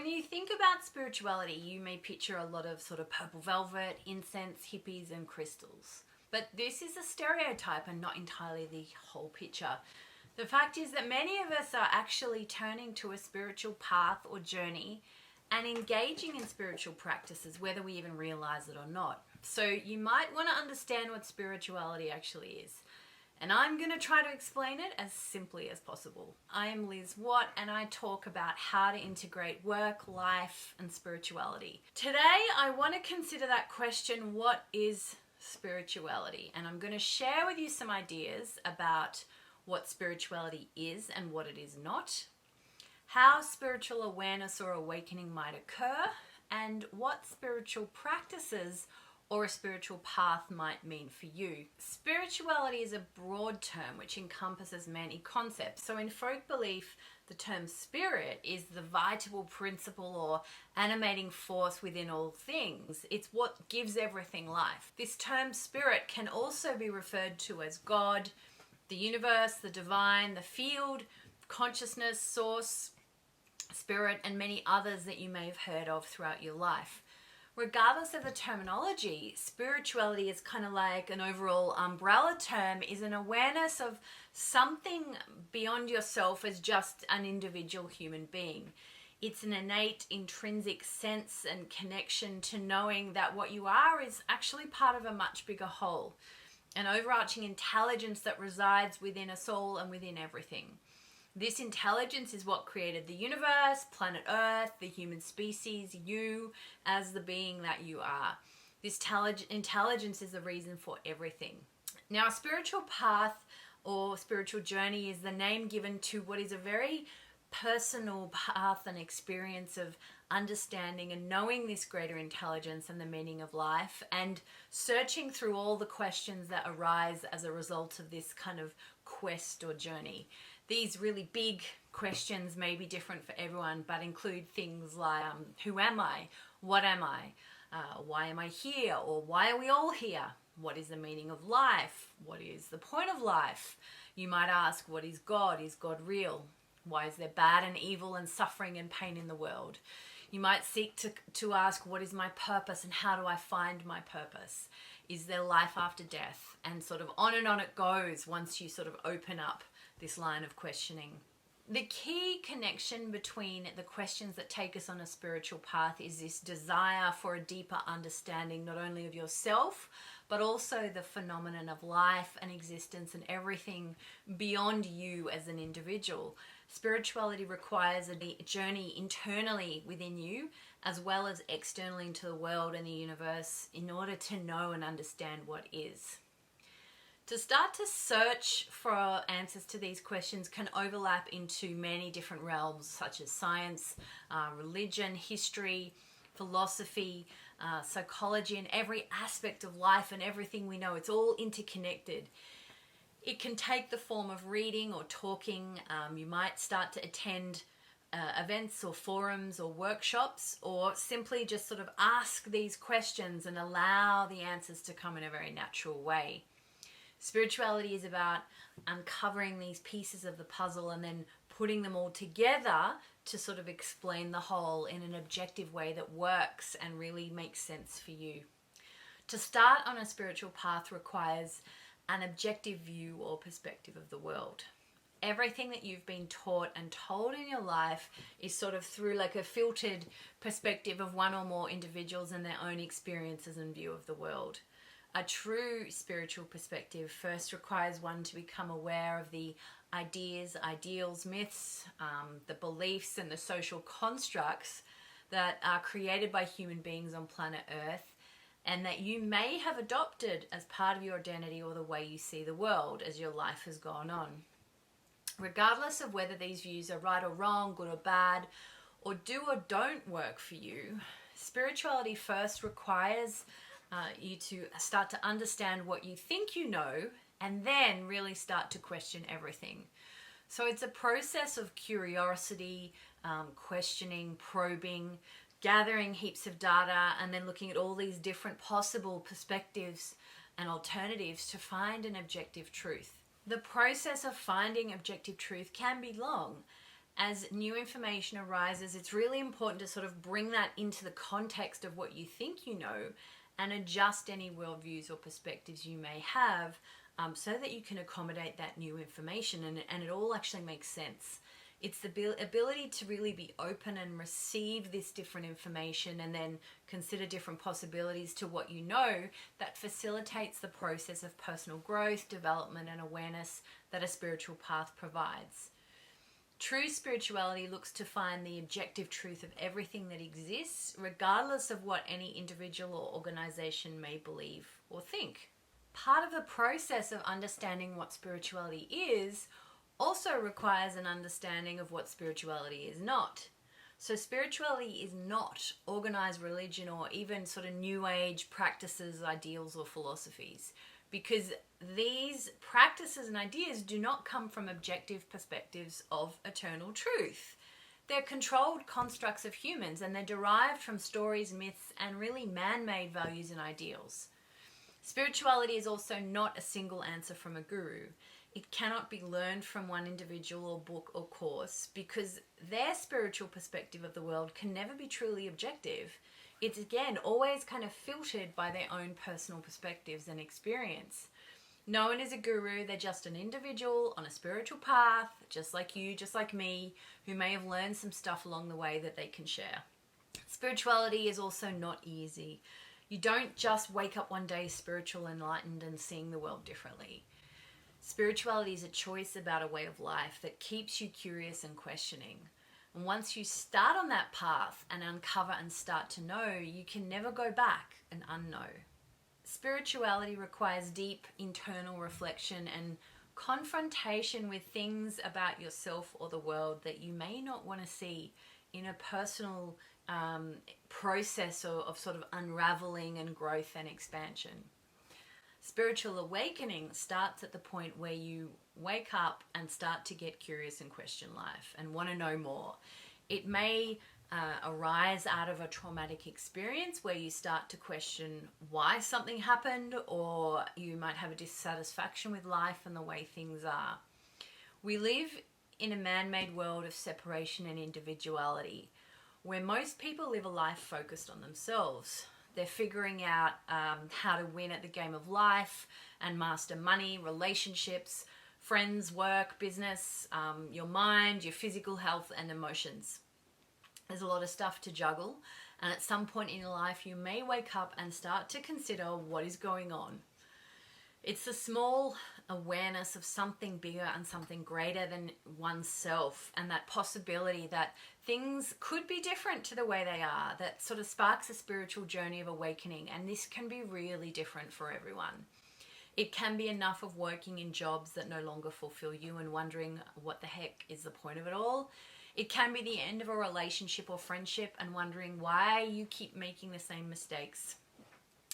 when you think about spirituality, you may picture a lot of sort of purple velvet, incense, hippies, and crystals. But this is a stereotype and not entirely the whole picture. The fact is that many of us are actually turning to a spiritual path or journey and engaging in spiritual practices, whether we even realize it or not. So you might want to understand what spirituality actually is. And I'm going to try to explain it as simply as possible. I am Liz Watt, and I talk about how to integrate work, life, and spirituality. Today, I want to consider that question, what is spirituality? And I'm going to share with you some ideas about what spirituality is and what it is not, how spiritual awareness or awakening might occur, and what spiritual practices or a spiritual path might mean for you. Spirituality is a broad term which encompasses many concepts. So in folk belief, the term spirit is the vital principle or animating force within all things. It's what gives everything life. This term spirit can also be referred to as God, the universe, the divine, the field, consciousness, source, spirit, and many others that you may have heard of throughout your life. Regardless of the terminology, spirituality is kind of like an overall umbrella term, is an awareness of something beyond yourself as just an individual human being. It's an innate, intrinsic sense and connection to knowing that what you are is actually part of a much bigger whole, an overarching intelligence that resides within us all and within everything. This intelligence is what created the universe, planet Earth, the human species, you as the being that you are. This intelligence is the reason for everything. Now, a spiritual path or spiritual journey is the name given to what is a very personal path and experience of understanding and knowing this greater intelligence and the meaning of life, and searching through all the questions that arise as a result of this kind of quest or journey. These really big questions may be different for everyone, but include things like, who am I? What am I? Why am I here? Or why are we all here? What is the meaning of life? What is the point of life? You might ask, what is God? Is God real? Why is there bad and evil and suffering and pain in the world? You might seek to ask, what is my purpose and how do I find my purpose? Is there life after death? And sort of on it goes once you sort of open up this line of questioning. The key connection between the questions that take us on a spiritual path is this desire for a deeper understanding, not only of yourself, but also the phenomenon of life and existence and everything beyond you as an individual. Spirituality requires a journey internally within you, as well as externally into the world and the universe, in order to know and understand what is. To start to search for answers to these questions can overlap into many different realms, such as science, religion, history, philosophy, psychology, and every aspect of life and everything we know. It's all interconnected. It can take the form of reading or talking. You might start to attend events or forums or workshops, or simply just sort of ask these questions and allow the answers to come in a very natural way. Spirituality is about uncovering these pieces of the puzzle and then putting them all together to sort of explain the whole in an objective way that works and really makes sense for you. To start on a spiritual path requires an objective view or perspective of the world. Everything that you've been taught and told in your life is sort of through like a filtered perspective of one or more individuals and their own experiences and view of the world. A true spiritual perspective first requires one to become aware of the ideas, ideals, myths, the beliefs and the social constructs that are created by human beings on planet Earth, and that you may have adopted as part of your identity or the way you see the world as your life has gone on. Regardless of whether these views are right or wrong, good or bad, or do or don't work for you, spirituality first requires you to start to understand what you think you know, and then really start to question everything. So it's a process of curiosity, questioning, probing, gathering heaps of data, and then looking at all these different possible perspectives and alternatives to find an objective truth. The process of finding objective truth can be long, as new information arises, it's really important to sort of bring that into the context of what you think you know and adjust any worldviews or perspectives you may have, so that you can accommodate that new information and it all actually makes sense. It's the ability to really be open and receive this different information and then consider different possibilities to what you know that facilitates the process of personal growth, development, and awareness that a spiritual path provides. True spirituality looks to find the objective truth of everything that exists, regardless of what any individual or organization may believe or think. Part of the process of understanding what spirituality is also requires an understanding of what spirituality is not. So spirituality is not organized religion or even sort of new age practices, ideals, or philosophies, because these practices and ideas do not come from objective perspectives of eternal truth. They're controlled constructs of humans, and they're derived from stories, myths, and really man-made values and ideals. Spirituality is also not a single answer from a guru. It cannot be learned from one individual or book or course, because their spiritual perspective of the world can never be truly objective. It's again always kind of filtered by their own personal perspectives and experience. No one is a guru, they're just an individual on a spiritual path, just like you, just like me, who may have learned some stuff along the way that they can share. Spirituality is also not easy. You don't just wake up one day spiritual, enlightened, and seeing the world differently. Spirituality is a choice about a way of life that keeps you curious and questioning. And once you start on that path and uncover and start to know, you can never go back and unknow. Spirituality requires deep internal reflection and confrontation with things about yourself or the world that you may not want to see in a personal process of sort of unraveling and growth and expansion. Spiritual awakening starts at the point where you wake up and start to get curious and question life and want to know more. It may arise out of a traumatic experience where you start to question why something happened, or you might have a dissatisfaction with life and the way things are. We live in a man-made world of separation and individuality, where most people live a life focused on themselves. They're figuring out how to win at the game of life and master money, relationships, friends, work, business, your mind, your physical health, and emotions. There's a lot of stuff to juggle, and at some point in your life you may wake up and start to consider what is going on. It's the small awareness of something bigger and something greater than oneself, and that possibility that things could be different to the way they are, that sort of sparks a spiritual journey of awakening. And this can be really different for everyone. It can be enough of working in jobs that no longer fulfill you and wondering what the heck is the point of it all. It can be the end of a relationship or friendship and wondering why you keep making the same mistakes.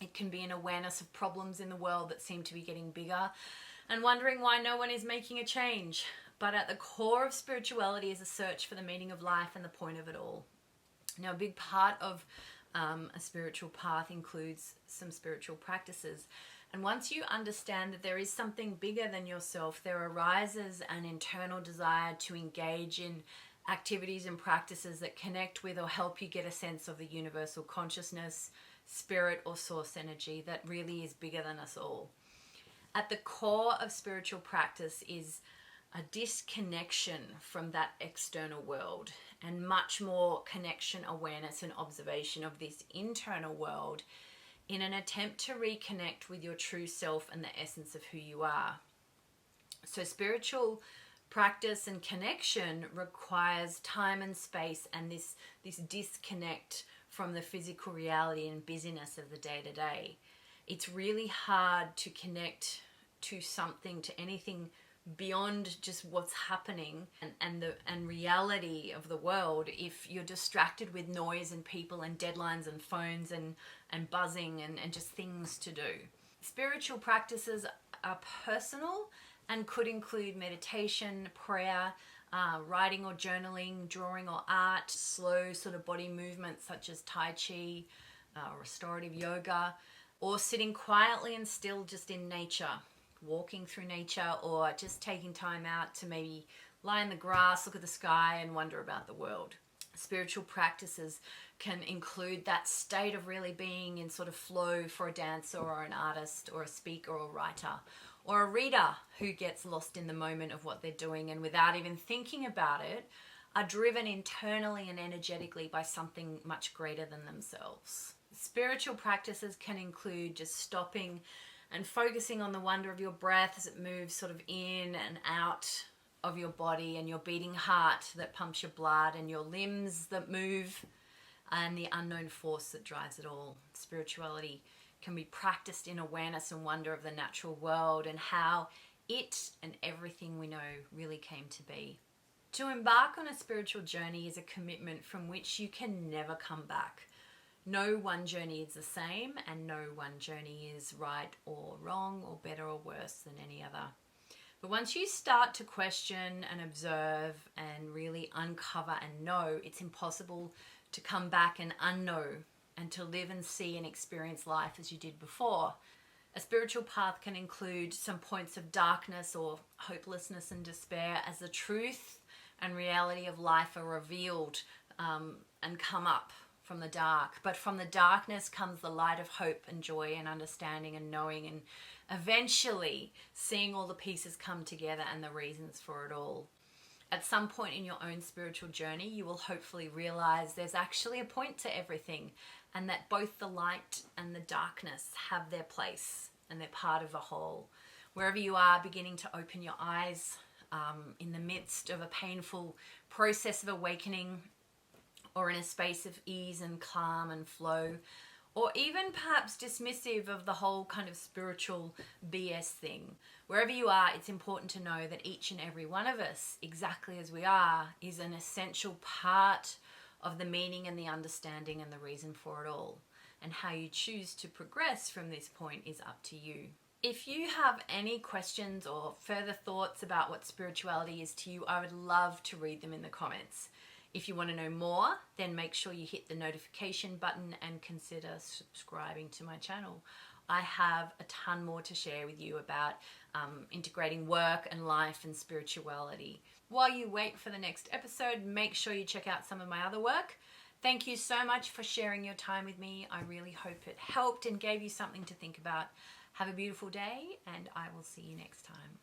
It can be an awareness of problems in the world that seem to be getting bigger and wondering why no one is making a change. But at the core of spirituality is a search for the meaning of life and the point of it all. Now, a big part of a spiritual path includes some spiritual practices. And once you understand that there is something bigger than yourself, there arises an internal desire to engage in activities and practices that connect with or help you get a sense of the universal consciousness, spirit, or source energy that really is bigger than us all. At the core of spiritual practice is a disconnection from that external world and much more connection, awareness, and observation of this internal world in an attempt to reconnect with your true self and the essence of who you are. So spiritual practice and connection requires time and space and this disconnect from the physical reality and busyness of the day-to-day. It's really hard to connect to something, to anything beyond just what's happening and reality of the world if you're distracted with noise and people and deadlines and phones and buzzing and just things to do. Spiritual practices are personal and could include meditation, prayer, writing or journaling, drawing or art, slow sort of body movements such as Tai Chi, restorative yoga, or sitting quietly and still just in nature, walking through nature, or just taking time out to maybe lie in the grass, look at the sky, and wonder about the world. Spiritual practices can include that state of really being in sort of flow for a dancer or an artist or a speaker or a writer or a reader who gets lost in the moment of what they're doing and without even thinking about it are driven internally and energetically by something much greater than themselves. Spiritual practices can include just stopping and focusing on the wonder of your breath as it moves sort of in and out of your body, and your beating heart that pumps your blood, and your limbs that move, and the unknown force that drives it all. Spirituality can be practiced in awareness and wonder of the natural world and how it and everything we know really came to be. To embark on a spiritual journey is a commitment from which you can never come back. No one journey is the same, and no one journey is right or wrong or better or worse than any other. But once you start to question and observe and really uncover and know, it's impossible to come back and unknow and to live and see and experience life as you did before. A spiritual path can include some points of darkness or hopelessness and despair as the truth and reality of life are revealed and come up from the dark. But from the darkness comes the light of hope and joy and understanding and knowing, and eventually seeing all the pieces come together and the reasons for it all. At some point in your own spiritual journey, you will hopefully realize there's actually a point to everything, and that both the light and the darkness have their place and they're part of a whole. Wherever you are beginning to open your eyes in the midst of a painful process of awakening, or in a space of ease and calm and flow, or even perhaps dismissive of the whole kind of spiritual BS thing. Wherever you are, it's important to know that each and every one of us, exactly as we are, is an essential part of the meaning and the understanding and the reason for it all. And how you choose to progress from this point is up to you. If you have any questions or further thoughts about what spirituality is to you, I would love to read them in the comments. If you want to know more, then make sure you hit the notification button and consider subscribing to my channel. I have a ton more to share with you about integrating work and life and spirituality. While you wait for the next episode, make sure you check out some of my other work. Thank you so much for sharing your time with me. I really hope it helped and gave you something to think about. Have a beautiful day, and I will see you next time.